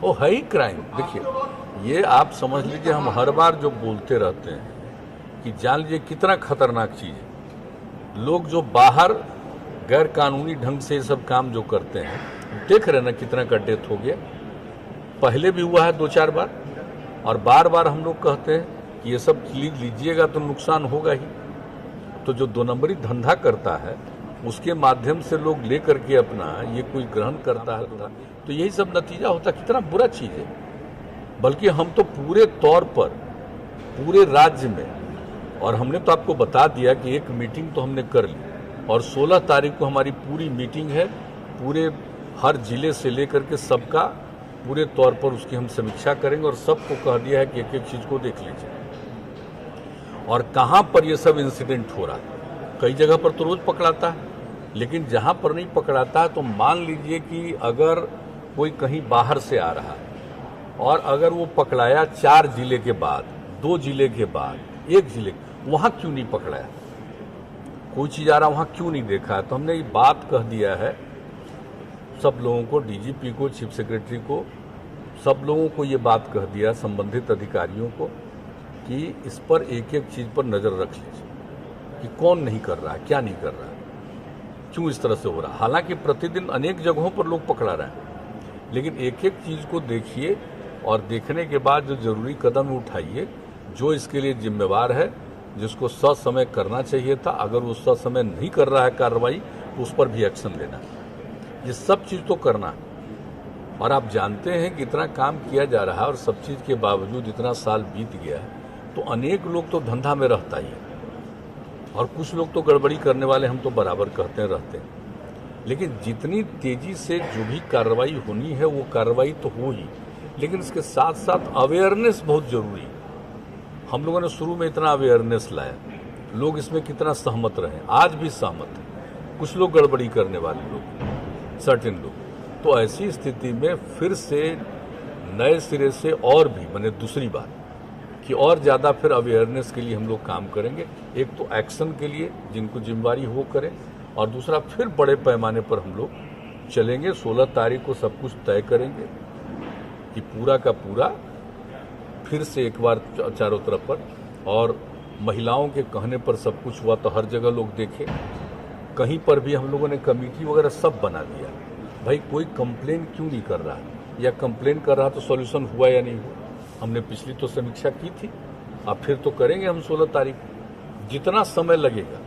वो है ही क्राइम। देखिए, ये आप समझ लीजिए, हम हर बार जो बोलते रहते हैं कि जान लीजिए कितना खतरनाक चीज़ है। लोग जो बाहर गैर कानूनी ढंग से ये सब काम जो करते हैं, देख रहे ना कितना का डेथ हो गया। पहले भी हुआ है 2-4 बार, और बार बार हम लोग कहते हैं कि ये सब लीजिएगा तो नुकसान होगा ही। तो जो 2 नंबरी धंधा करता है उसके माध्यम से लोग ले करके अपना ये कोई ग्रहण करता है, तो यही सब नतीजा होता है। कितना बुरा चीज़ है। बल्कि हम तो पूरे तौर पर पूरे राज्य में, और हमने तो आपको बता दिया कि एक मीटिंग तो हमने कर ली, और 16 तारीख को हमारी पूरी मीटिंग है। पूरे हर जिले से लेकर के सबका पूरे तौर पर उसकी हम समीक्षा करेंगे, और सबको कह दिया है कि एक एक चीज़ को देख लीजिए और कहाँ पर ये सब इंसिडेंट हो रहा है। कई जगह पर तो रोज़ पकड़ाता है, लेकिन जहाँ पर नहीं पकड़ाता है तो मान लीजिए कि अगर कोई कहीं बाहर से आ रहा है और अगर वो पकड़ाया 4 जिले के बाद, 2 जिले के बाद, 1 जिले, वहाँ क्यों नहीं पकड़ाया? कोई चीज़ आ रहा वहाँ क्यों नहीं देखा है? तो हमने ये बात कह दिया है सब लोगों को, डीजीपी को, चीफ सेक्रेटरी को, सब लोगों को ये बात कह दिया, संबंधित अधिकारियों को, कि इस पर एक एक चीज़ पर नज़र रख लीजिए कि कौन नहीं कर रहा है, क्या नहीं कर रहा है, क्यों इस तरह से हो रहा है। हालांकि प्रतिदिन अनेक जगहों पर लोग पकड़ा रहे हैं, लेकिन एक एक चीज़ को देखिए और देखने के बाद जो जरूरी कदम उठाइए। जो इसके लिए जिम्मेवार है, जिसको ससमय करना चाहिए था, अगर वो ससमय नहीं कर रहा है कार्रवाई, तो उस पर भी एक्शन लेना। ये सब चीज़ तो करना है। और आप जानते हैं कि इतना काम किया जा रहा है और सब चीज़ के बावजूद इतना साल बीत गया है, तो अनेक लोग तो धंधा में रहता ही है, और कुछ लोग तो गड़बड़ी करने वाले हम तो बराबर कहते रहते हैं। लेकिन जितनी तेजी से जो भी कार्रवाई होनी है वो कार्रवाई तो हो ही, लेकिन इसके साथ साथ अवेयरनेस बहुत जरूरी है। हम लोगों ने शुरू में इतना अवेयरनेस लाया, लोग इसमें कितना सहमत रहे, आज भी सहमत हैं। कुछ लोग गड़बड़ी करने वाले लोग, सर्टेन लोग। तो ऐसी स्थिति में फिर से नए सिरे से और भी, मैंने दूसरी बात कि और ज़्यादा फिर अवेयरनेस के लिए हम लोग काम करेंगे। एक तो एक्शन के लिए जिनको जिम्मेवारी हो करें, और दूसरा फिर बड़े पैमाने पर हम लोग चलेंगे। 16 तारीख को सब कुछ तय करेंगे कि पूरा का पूरा फिर से एक बार चारों तरफ पर, और महिलाओं के कहने पर सब कुछ हुआ तो हर जगह लोग देखें। कहीं पर भी हम लोगों ने कमेटी वगैरह सब बना दिया। भाई कोई कंप्लेन क्यों नहीं कर रहा है, या कंप्लेन कर रहा तो सॉल्यूशन हुआ या नहीं हुआ। हमने पिछली तो समीक्षा की थी, अब फिर तो करेंगे हम 16 तारीख। जितना समय लगेगा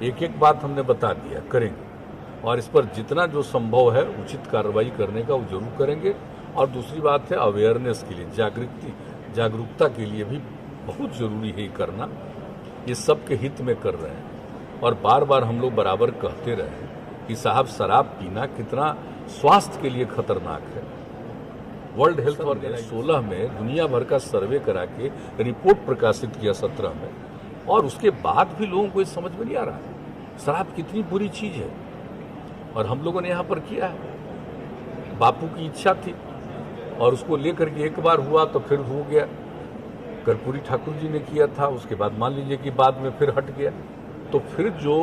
एक एक बात हमने बता दिया, करेंगे, और इस पर जितना जो संभव है उचित कार्रवाई करने का वो जरूर करेंगे। और दूसरी बात है अवेयरनेस के लिए, जागरूकता के लिए भी बहुत ज़रूरी है ये करना। ये सबके हित में कर रहे हैं, और बार बार हम लोग बराबर कहते रहे हैं कि साहब शराब पीना कितना स्वास्थ्य के लिए खतरनाक है। वर्ल्ड हेल्थ ऑर्गेनाइजेशन 16 में दुनिया भर का सर्वे करा के रिपोर्ट प्रकाशित किया 17 में, और उसके बाद भी लोगों को ये समझ में नहीं आ रहा है शराब कितनी बुरी चीज़ है। और हम लोगों ने यहाँ पर किया है, बापू की इच्छा थी और उसको लेकर के एक बार हुआ तो फिर हो गया। कर्पूरी ठाकुर जी ने किया था, उसके बाद मान लीजिए कि बाद में फिर हट गया। तो फिर जो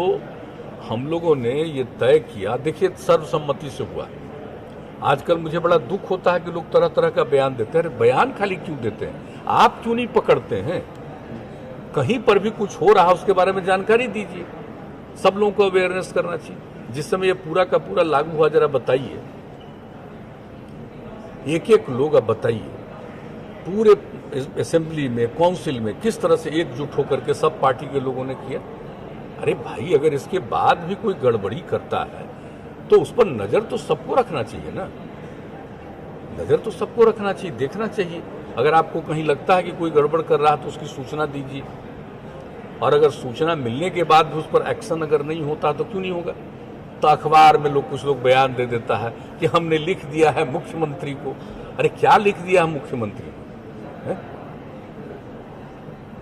हम लोगों ने ये तय किया, देखिए सर्वसम्मति से हुआ। आजकल मुझे बड़ा दुख होता है कि लोग तरह तरह का बयान देते हैं। बयान खाली क्यों देते हैं, आप क्यों नहीं पकड़ते हैं? कहीं पर भी कुछ हो रहा है उसके बारे में जानकारी दीजिए। सब लोगों को अवेयरनेस करना चाहिए। जिस समय ये पूरा का पूरा लागू हुआ, जरा बताइए, एक एक लोग अब बताइए पूरे असेंबली में, काउंसिल में किस तरह से एकजुट होकर के सब पार्टी के लोगों ने किया। अरे भाई, अगर इसके बाद भी कोई गड़बड़ी करता है तो उस पर नजर तो सबको रखना चाहिए ना, नजर तो सबको रखना चाहिए, देखना चाहिए। अगर आपको कहीं लगता है कि कोई गड़बड़ कर रहा है तो उसकी सूचना दीजिए, और अगर सूचना मिलने के बाद भी उस पर एक्शन अगर नहीं होता तो क्यों नहीं होगा? तो अखबार में कुछ लोग बयान दे देता है कि हमने लिख दिया है मुख्यमंत्री को। अरे क्या लिख दिया है मुख्यमंत्री को?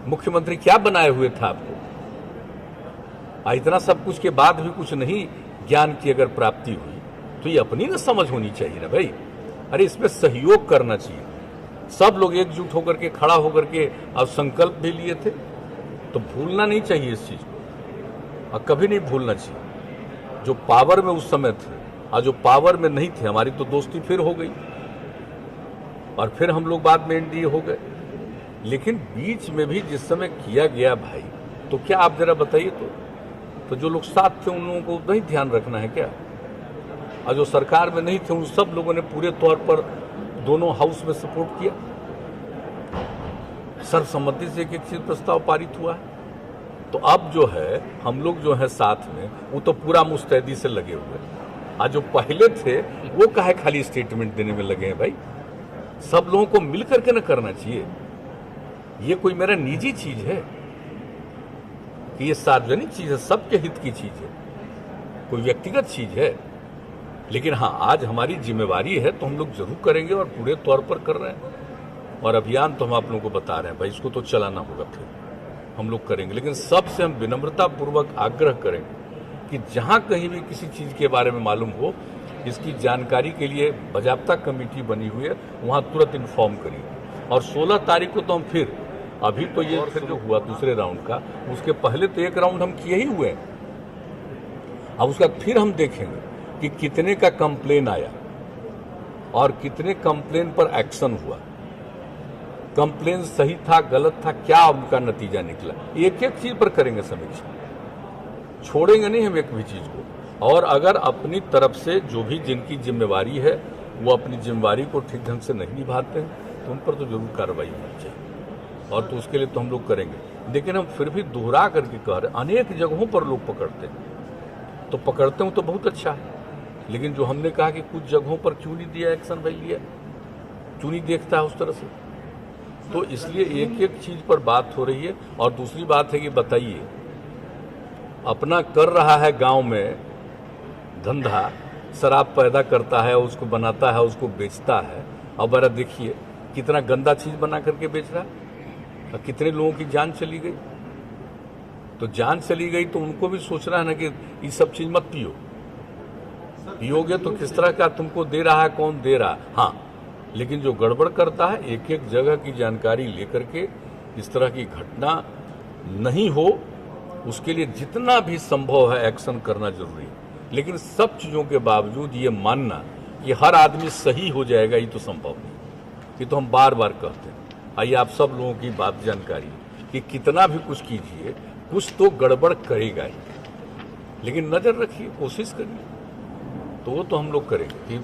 मुख्यमंत्री क्या बनाए हुए था आपको? इतना सब कुछ के बाद भी कुछ नहीं ज्ञान की अगर प्राप्ति हुई तो ये अपनी ना समझ होनी चाहिए ना भाई। अरे इसमें सहयोग करना चाहिए। सब लोग एकजुट होकर के, खड़ा होकर के अब संकल्प भी लिए थे, तो भूलना नहीं चाहिए इस चीज को, और कभी नहीं भूलना चाहिए। जो पावर में उस समय थे और जो पावर में नहीं थे, हमारी तो दोस्ती फिर हो गई। और फिर हम लोग बाद में एनडीए हो गए। लेकिन बीच में भी जिस समय किया गया भाई, तो क्या आप जरा बताइए तो जो लोग साथ थे उन लोगों को नहीं ध्यान रखना है क्या? और जो सरकार में नहीं थे उन सब लोगों ने पूरे तौर पर दोनों हाउस में सपोर्ट किया, सर्वसम्मति से एक चीज प्रस्ताव पारित हुआ है। तो अब जो है हम लोग जो है साथ में, वो तो पूरा मुस्तैदी से लगे हुए हैं। आज जो पहले थे वो काहे खाली स्टेटमेंट देने में लगे हैं भाई? सब लोगों को मिल करके न करना चाहिए। ये कोई मेरा निजी चीज है कि ये सार्वजनिक चीज है, सबके हित की चीज है, कोई व्यक्तिगत चीज है। लेकिन हाँ, आज हमारी जिम्मेवारी है तो हम लोग जरूर करेंगे और पूरे तौर पर कर रहे हैं। और अभियान तो हम आप लोगों को बता रहे हैं भाई, इसको तो चलाना होगा, फिर हम लोग करेंगे। लेकिन सबसे हम विनम्रता पूर्वक आग्रह करेंगे कि जहां कहीं भी किसी चीज के बारे में मालूम हो, इसकी जानकारी के लिए बाजाप्ता कमेटी बनी हुई है, वहां तुरंत इन्फॉर्म करिए। और 16 तारीख को तो हम फिर, अभी तो ये फिर जो हुआ दूसरे राउंड का, उसके पहले तो एक राउंड हम किए ही हुए हैं। अब उसका फिर हम देखेंगे कि कितने का कंप्लेन आया और कितने कंप्लेन पर एक्शन हुआ, कंप्लेन सही था गलत था, क्या उनका नतीजा निकला। एक एक चीज पर करेंगे समीक्षा, छोड़ेंगे नहीं हम एक भी चीज को। और अगर अपनी तरफ से जो भी जिनकी जिम्मेवारी है वो अपनी जिम्मेवारी को ठीक ढंग से नहीं निभाते हैं तो उन पर तो जरूर कार्रवाई होनी चाहिए, और तो उसके लिए तो हम लोग करेंगे। लेकिन हम फिर भी दोहरा करके कह रहे हैं, अनेक जगहों पर लोग पकड़ते हैं, तो पकड़ते हैं तो बहुत अच्छा है। लेकिन जो हमने कहा कि कुछ जगहों पर क्यों नहीं दिया एक्शन भाई, लिया क्यों नहीं देखता है उस तरह से? तो इसलिए एक एक चीज पर बात हो रही है। और दूसरी बात है कि बताइए, अपना कर रहा है गांव में धंधा, शराब पैदा करता है, उसको बनाता है, उसको बेचता है, और बड़ा देखिए कितना गंदा चीज बना करके बेच रहा है, और कितने लोगों की जान चली गई। तो जान चली गई तो उनको भी सोचना है ना कि ये सब चीज मत पियो, पियोगे तो किस तरह का तुमको दे रहा है, कौन दे रहा है। हाँ, लेकिन जो गड़बड़ करता है, एक एक जगह की जानकारी लेकर के इस तरह की घटना नहीं हो, उसके लिए जितना भी संभव है एक्शन करना जरूरी है। लेकिन सब चीजों के बावजूद ये मानना कि हर आदमी सही हो जाएगा, ये तो संभव नहीं। ये तो हम बार बार कहते हैं। आइए आप सब लोगों की बात जानकारी कि कितना भी कुछ कीजिए, कुछ तो गड़बड़ करेगा ही। लेकिन नजर रखिए, कोशिश करिए, तो वो तो हम लोग करेंगे।